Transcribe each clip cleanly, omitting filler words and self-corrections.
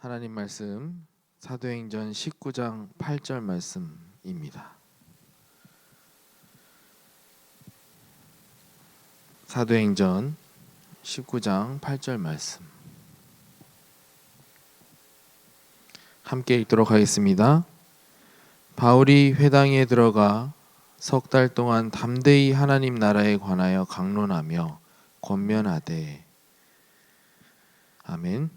하나님 말씀 사도행전 19장 8절 말씀입니다. 사도행전 19장 8절 말씀 함께 읽도록 하겠습니다. 바울이 회당에 들어가 석 달 동안 담대히 하나님 나라에 관하여 강론하며 권면하되. 아멘.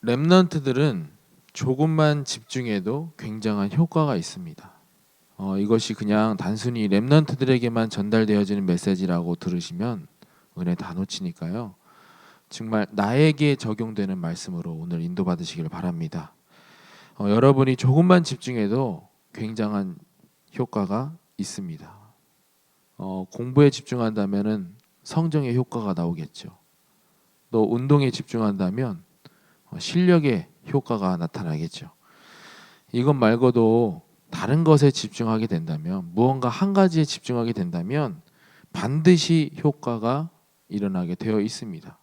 렘넌트들은 조금만 집중해도 굉장한 효과가 있습니다. 이것이 그냥 단순히 렘넌트들에게만 전달되어지는 메시지라고 들으시면 은혜 다 놓치니까요. 정말 나에게 적용되는 말씀으로 오늘 인도받으시길 바랍니다. 여러분이 조금만 집중해도 굉장한 효과가 있습니다. 공부에 집중한다면 성정의 효과가 나오겠죠. 또 운동에 집중한다면 실력의 효과가 나타나겠죠. 이것 말고도 다른 것에 집중하게 된다면, 무언가 한 가지에 집중하게 된다면 반드시 효과가 일어나게 되어 있습니다.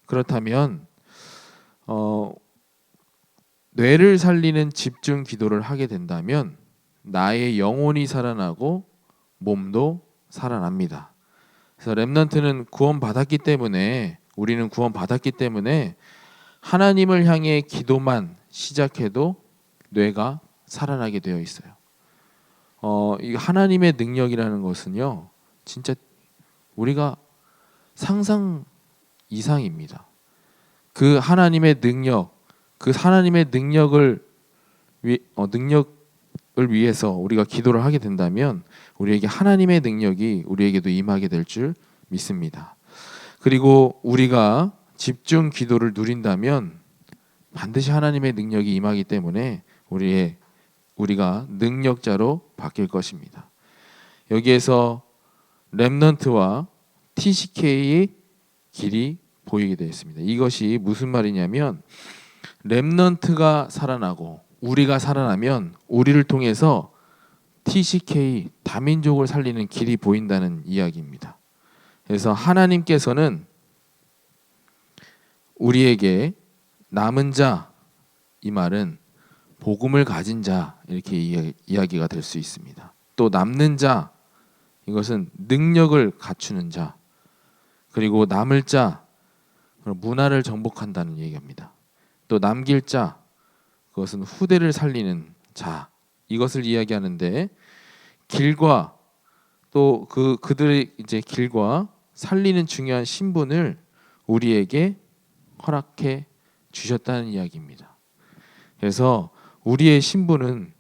그렇다면 뇌를 살리는 집중 기도를 하게 된다면 나의 영혼이 살아나고 몸도 살아납니다. 그래서 렘넌트는 구원받았기 때문에, 우리는 구원받았기 때문에 하나님을 향해 기도만 시작해도 뇌가 살아나게 되어 있어요. 이 하나님의 능력이라는 것은요, 진짜 우리가 상상 이상입니다. 그 하나님의 능력, 그 하나님의 능력을 위해서 우리가 기도를 하게 된다면 우리에게 하나님의 능력이 우리에게도 임하게 될 줄 믿습니다. 그리고 우리가 집중 기도를 누린다면 반드시 하나님의 능력이 임하기 때문에 우리가 능력자로 바뀔 것입니다. 여기에서 렘넌트와 TCK의 길이 보이게 되어 있습니다. 이것이 무슨 말이냐면, 렘넌트가 살아나고 우리가 살아나면 우리를 통해서 TCK 다민족을 살리는 길이 보인다는 이야기입니다. 그래서 하나님께서는 우리에게 남은 자, 이 말은 복음을 가진 자, 이렇게 이야기가 될 수 있습니다. 또 남는 자, 이것은 능력을 갖추는 자, 그리고 남을 자, 문화를 정복한다는 얘기입니다. 또 남길 자, 그것은 후대를 살리는 자, 이것을 이야기하는데, 길과 또 그들의 이제 길과 살리는 중요한 신분을 우리에게 허락해 주셨다는 이야기입니다. 그래서 우리의 신분은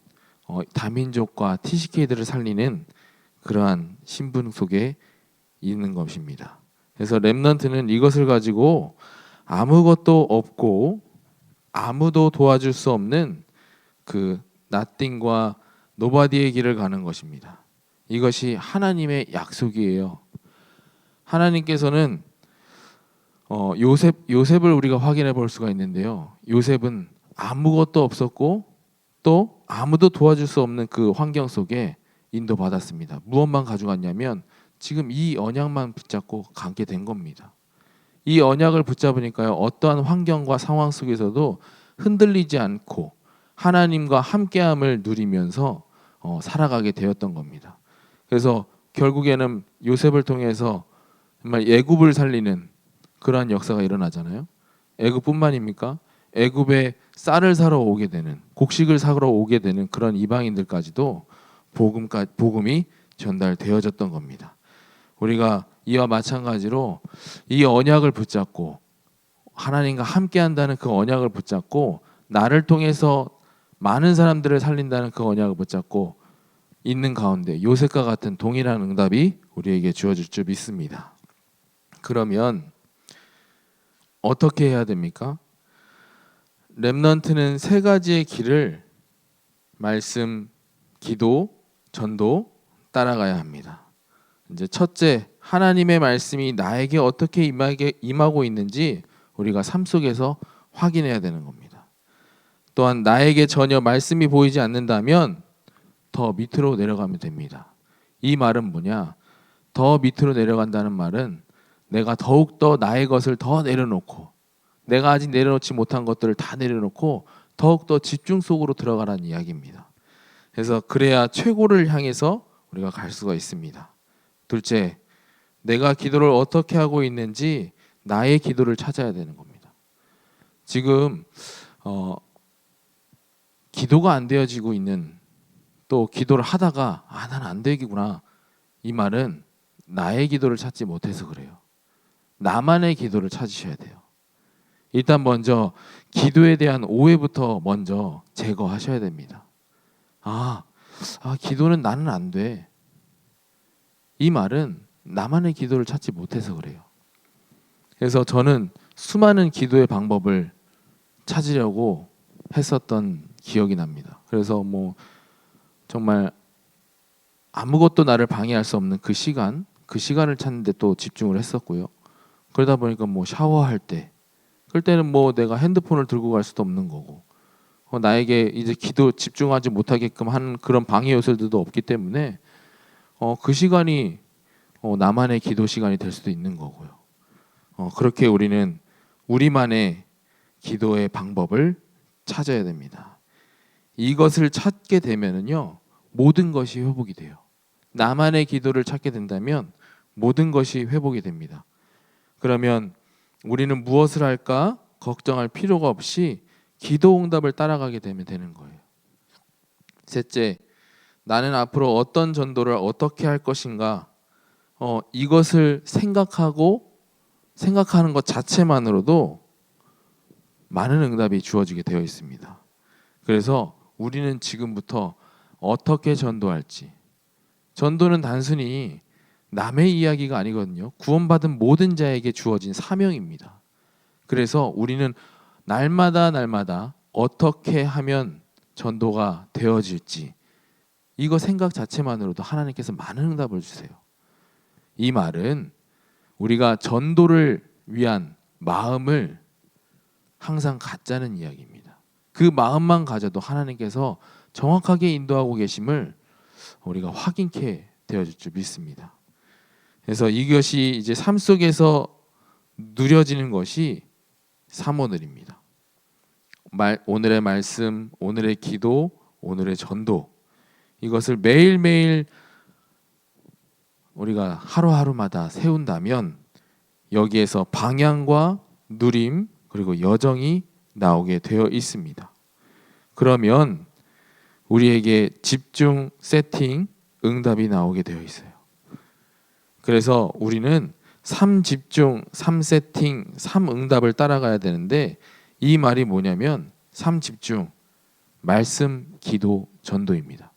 다민족과 TCK들을 살리는 그러한 신분 속에 있는 것입니다. 그래서 렘넌트는 이것을 가지고 아무것도 없고 아무도 도와줄 수 없는 그 nothing과 nobody의 길을 가는 것입니다. 이것이 하나님의 약속이에요. 하나님께서는 요셉을 우리가 확인해 볼 수가 있는데요. 요셉은 아무것도 없었고 또 아무도 도와줄 수 없는 그 환경 속에 인도받았습니다. 무엇만 가져갔냐면 지금 이 언약만 붙잡고 가게 된 겁니다. 이 언약을 붙잡으니까요, 어떠한 환경과 상황 속에서도 흔들리지 않고 하나님과 함께함을 누리면서 살아가게 되었던 겁니다. 그래서 결국에는 요셉을 통해서 정말 애굽을 살리는 그러한 역사가 일어나잖아요. 애굽뿐만입니까? 애굽에 쌀을 사러 오게 되는, 곡식을 사러 오게 되는 그런 이방인들까지도 복음이 전달되어졌던 겁니다. 우리가 이와 마찬가지로 이 언약을 붙잡고 하나님과 함께한다는 그 언약을 붙잡고 나를 통해서 많은 사람들을 살린다는 그 언약을 붙잡고 있는 가운데 요셉과 같은 동일한 응답이 우리에게 주어질 줄 믿습니다. 그러면 어떻게 해야 됩니까? 렘넌트는 세 가지의 길을 말씀, 기도, 전도 따라가야 합니다. 이제 첫째, 하나님의 말씀이 나에게 어떻게 임하고 있는지 우리가 삶 속에서 확인해야 되는 겁니다. 또한 나에게 전혀 말씀이 보이지 않는다면 더 밑으로 내려가면 됩니다. 이 말은 뭐냐? 더 밑으로 내려간다는 말은 내가 더욱더 나의 것을 더 내려놓고 내가 아직 내려놓지 못한 것들을 다 내려놓고 더욱더 집중 속으로 들어가라는 이야기입니다. 그래서 그래야 최고를 향해서 우리가 갈 수가 있습니다. 둘째, 내가 기도를 어떻게 하고 있는지 나의 기도를 찾아야 되는 겁니다. 지금 기도가 안 되어지고 있는, 또 기도를 하다가 나는 안 되겠구나, 이 말은 나의 기도를 찾지 못해서 그래요. 나만의 기도를 찾으셔야 돼요. 일단 먼저 기도에 대한 오해부터 먼저 제거하셔야 됩니다. 기도는 나는 안 돼, 이 말은 나만의 기도를 찾지 못해서 그래요. 그래서 저는 수많은 기도의 방법을 찾으려고 했었던 기억이 납니다. 그래서 정말 아무것도 나를 방해할 수 없는 그 시간을 찾는데 또 집중을 했었고요. 그러다 보니까 샤워할 때, 그럴 때는 내가 핸드폰을 들고 갈 수도 없는 거고, 나에게 이제 기도 집중하지 못하게끔 하는 그런 방해 요소들도 없기 때문에 그 시간이 나만의 기도 시간이 될 수도 있는 거고요. 그렇게 우리는 우리만의 기도의 방법을 찾아야 됩니다. 이것을 찾게 되면은요, 모든 것이 회복이 돼요. 나만의 기도를 찾게 된다면 모든 것이 회복이 됩니다. 그러면 우리는 무엇을 할까 걱정할 필요가 없이 기도 응답을 따라가게 되면 되는 거예요. 셋째, 나는 앞으로 어떤 전도를 어떻게 할 것인가, 이것을 생각하는 것 자체만으로도 많은 응답이 주어지게 되어 있습니다. 그래서 우리는 지금부터 어떻게 전도할지, 전도는 단순히 남의 이야기가 아니거든요. 구원받은 모든 자에게 주어진 사명입니다. 그래서 우리는 날마다 어떻게 하면 전도가 되어질지, 이거 생각 자체만으로도 하나님께서 많은 응답을 주세요. 이 말은 우리가 전도를 위한 마음을 항상 갖자는 이야기입니다. 그 마음만 가져도 하나님께서 정확하게 인도하고 계심을 우리가 확인케 되어질 줄 믿습니다. 그래서 이것이 이제 삶 속에서 누려지는 것이 사모늘입니다. 오늘의 말씀, 오늘의 기도, 오늘의 전도, 이것을 매일매일 우리가 하루하루마다 세운다면 여기에서 방향과 누림 그리고 여정이 나오게 되어 있습니다. 그러면 우리에게 집중, 세팅, 응답이 나오게 되어 있어요. 그래서 우리는 3집중, 3세팅, 3응답을 따라가야 되는데, 이 말이 뭐냐면 3집중, 말씀, 기도, 전도입니다.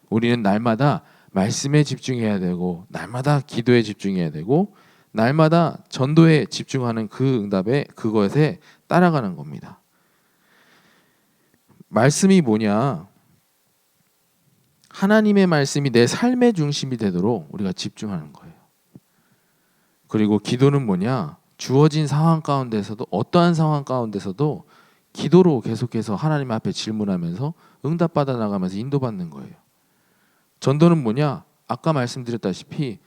우리는 날마다 말씀에 집중해야 되고, 날마다 기도에 집중해야 되고, 날마다 전도에 집중하는 그 응답에, 그것에 따라가는 겁니다. 말씀이 뭐냐? 하나님의 말씀이 내 삶의 중심이 되도록 우리가 집중하는 거예요. 그리고 기도는 뭐냐? 주어진 상황 가운데서도, 어떠한 상황 가운데서도 기도로 계속해서 하나님 앞에 질문하면서 응답받아 나가면서 인도받는 거예요. 전도는 뭐냐? 아까 말씀드렸다시피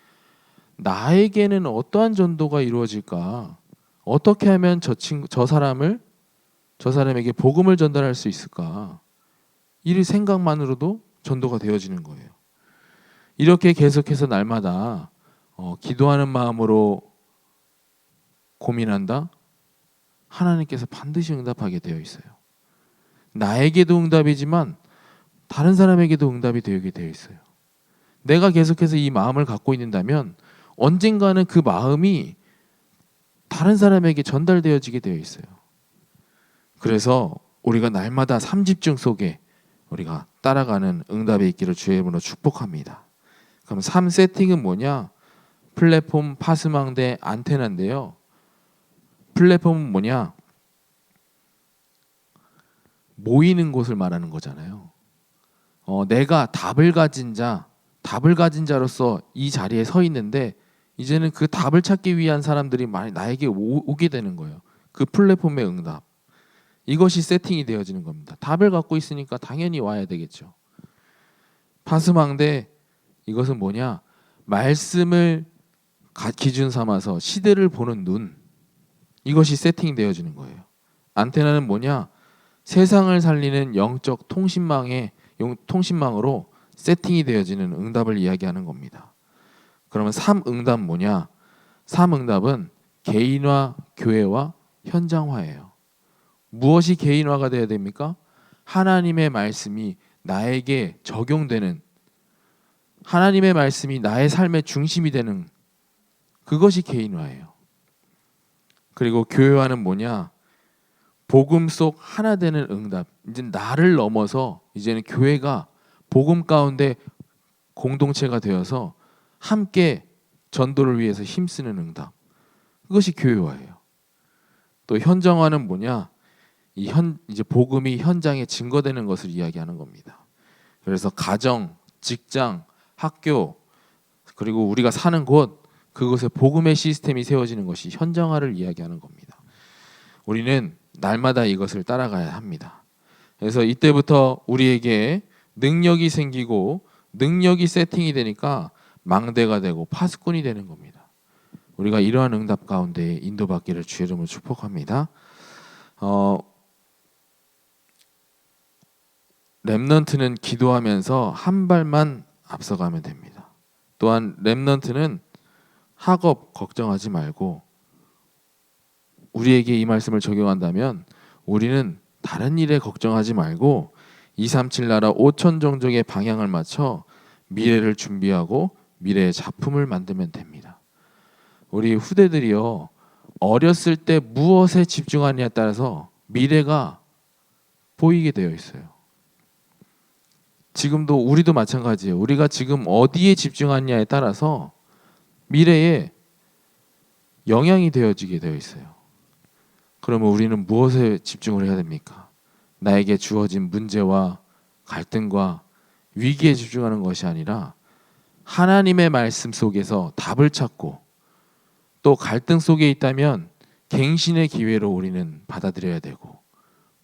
나에게는 어떠한 전도가 이루어질까? 어떻게 하면 저 사람에게 복음을 전달할 수 있을까? 이 생각만으로도 전도가 되어지는 거예요. 이렇게 계속해서 날마다 기도하는 마음으로 고민한다? 하나님께서 반드시 응답하게 되어 있어요. 나에게도 응답이지만 다른 사람에게도 응답이 되게 되어 있어요. 내가 계속해서 이 마음을 갖고 있는다면 언젠가는 그 마음이 다른 사람에게 전달되어지게 되어 있어요. 그래서 우리가 날마다 3집중 속에 우리가 따라가는 응답이 있기를 주의 이름으로 축복합니다. 그럼 3세팅은 뭐냐? 플랫폼, 파스망대, 안테나인데요. 플랫폼은 뭐냐? 모이는 곳을 말하는 거잖아요. 내가 답을 가진 자로서 이 자리에 서 있는데, 이제는 그 답을 찾기 위한 사람들이 많이 나에게 오게 되는 거예요. 그 플랫폼의 응답, 이것이 세팅이 되어지는 겁니다. 답을 갖고 있으니까 당연히 와야 되겠죠. 파스망대, 이것은 뭐냐? 말씀을 기준 삼아서 시대를 보는 눈, 이것이 세팅되어지는 거예요. 안테나는 뭐냐? 세상을 살리는 영적 통신망으로 세팅이 되어지는 응답을 이야기하는 겁니다. 그러면 3응답 뭐냐? 3응답은 개인화, 교회와 현장화예요. 무엇이 개인화가 되어야 됩니까? 하나님의 말씀이 나에게 적용되는, 하나님의 말씀이 나의 삶의 중심이 되는, 그것이 개인화예요. 그리고 교회화는 뭐냐? 복음 속 하나 되는 응답. 이제 나를 넘어서 이제는 교회가 복음 가운데 공동체가 되어서 함께 전도를 위해서 힘쓰는 응답. 그것이 교회화예요. 또 현장화는 뭐냐? 이제 복음이 현장에 증거되는 것을 이야기하는 겁니다. 그래서 가정, 직장, 학교, 그리고 우리가 사는 곳, 그곳에 복음의 시스템이 세워지는 것이 현장화를 이야기하는 겁니다. 우리는 날마다 이것을 따라가야 합니다. 그래서 이때부터 우리에게 능력이 생기고 능력이 세팅이 되니까 망대가 되고 파수꾼이 되는 겁니다. 우리가 이러한 응답 가운데 인도받기를 주의 이름으로 축복합니다. 렘넌트는 기도하면서 한 발만 앞서가면 됩니다. 또한 렘넌트는 학업 걱정하지 말고, 우리에게 이 말씀을 적용한다면 우리는 다른 일에 걱정하지 말고 237 나라 5천 종족의 방향을 맞춰 미래를 준비하고 미래의 작품을 만들면 됩니다. 우리 후대들이요, 어렸을 때 무엇에 집중하느냐에 따라서 미래가 보이게 되어 있어요. 지금도 우리도 마찬가지예요. 우리가 지금 어디에 집중하느냐에 따라서 미래에 영향이 되어지게 되어 있어요. 그러면 우리는 무엇에 집중을 해야 됩니까? 나에게 주어진 문제와 갈등과 위기에 집중하는 것이 아니라 하나님의 말씀 속에서 답을 찾고, 또 갈등 속에 있다면 갱신의 기회로 우리는 받아들여야 되고,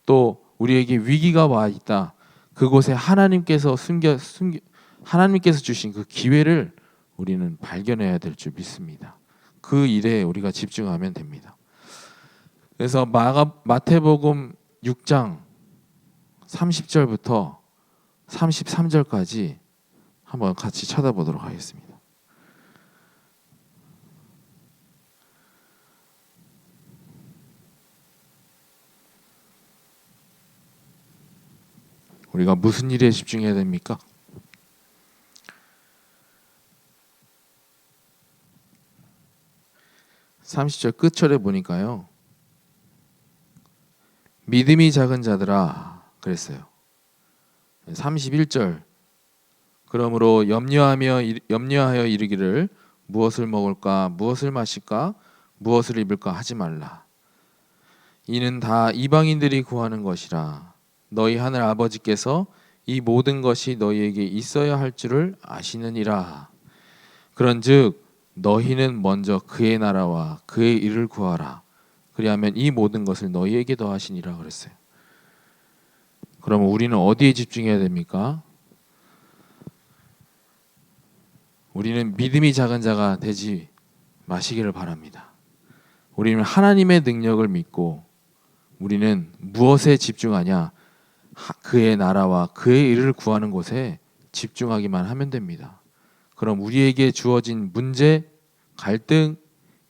또 우리에게 위기가 와 있다, 그곳에 하나님께서 하나님께서 주신 그 기회를 우리는 발견해야 될 줄 믿습니다. 그 일에 우리가 집중하면 됩니다. 그래서 마태복음 6장 30절부터 33절까지 한번 같이 쳐다보도록 하겠습니다. 우리가 무슨 일에 집중해야 됩니까? 30절 끝절에 보니까요, 믿음이 작은 자들아 그랬어요. 31절, 그러므로 염려하여 이르기를 무엇을 먹을까, 무엇을 마실까, 무엇을 입을까 하지 말라. 이는 다 이방인들이 구하는 것이라. 너희 하늘 아버지께서 이 모든 것이 너희에게 있어야 할 줄을 아시느니라. 그런즉 너희는 먼저 그의 나라와 그의 일을 구하라. 그리하면 이 모든 것을 너희에게 더하시니라 그랬어요. 그러면 우리는 어디에 집중해야 됩니까? 우리는 믿음이 작은 자가 되지 마시기를 바랍니다. 우리는 하나님의 능력을 믿고, 우리는 무엇에 집중하냐? 그의 나라와 그의 일을 구하는 곳에 집중하기만 하면 됩니다. 그럼 우리에게 주어진 문제, 갈등,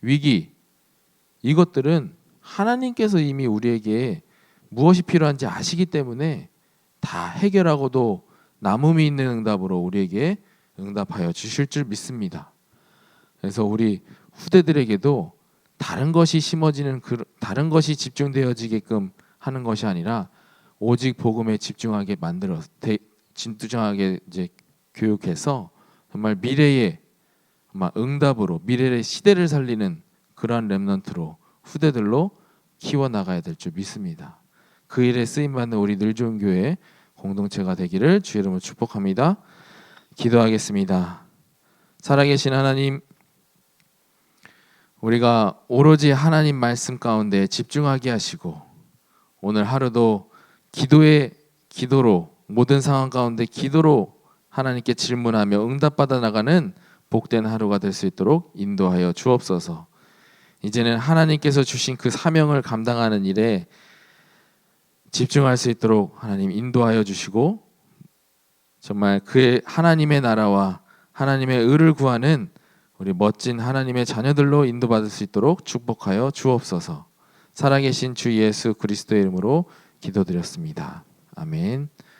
위기, 이것들은 하나님께서 이미 우리에게 무엇이 필요한지 아시기 때문에 다 해결하고도 남음이 있는 응답으로 우리에게 응답하여 주실 줄 믿습니다. 그래서 우리 후대들에게도 다른 것이 다른 것이 집중되어지게끔 하는 것이 아니라 오직 복음에 집중하게 진두정하게 이제 교육해서 정말 미래의 응답으로 미래의 시대를 살리는 그러한 렘넌트로 후대들로 키워 나가야 될 줄 믿습니다. 그 일에 쓰임 받는 우리 늘좋은 교회 공동체가 되기를 주의 이름으로 축복합니다. 기도하겠습니다. 살아계신 하나님, 우리가 오로지 하나님 말씀 가운데 집중하게 하시고, 오늘 하루도 기도로 모든 상황 가운데 기도로 하나님께 질문하며 응답받아 나가는 복된 하루가 될 수 있도록 인도하여 주옵소서. 이제는 하나님께서 주신 그 사명을 감당하는 일에 집중할 수 있도록 하나님 인도하여 주시고, 정말 그의 하나님의 나라와 하나님의 의를 구하는 우리 멋진 하나님의 자녀들로 인도받을 수 있도록 축복하여 주옵소서. 살아계신 주 예수 그리스도의 이름으로 기도드렸습니다. 아멘.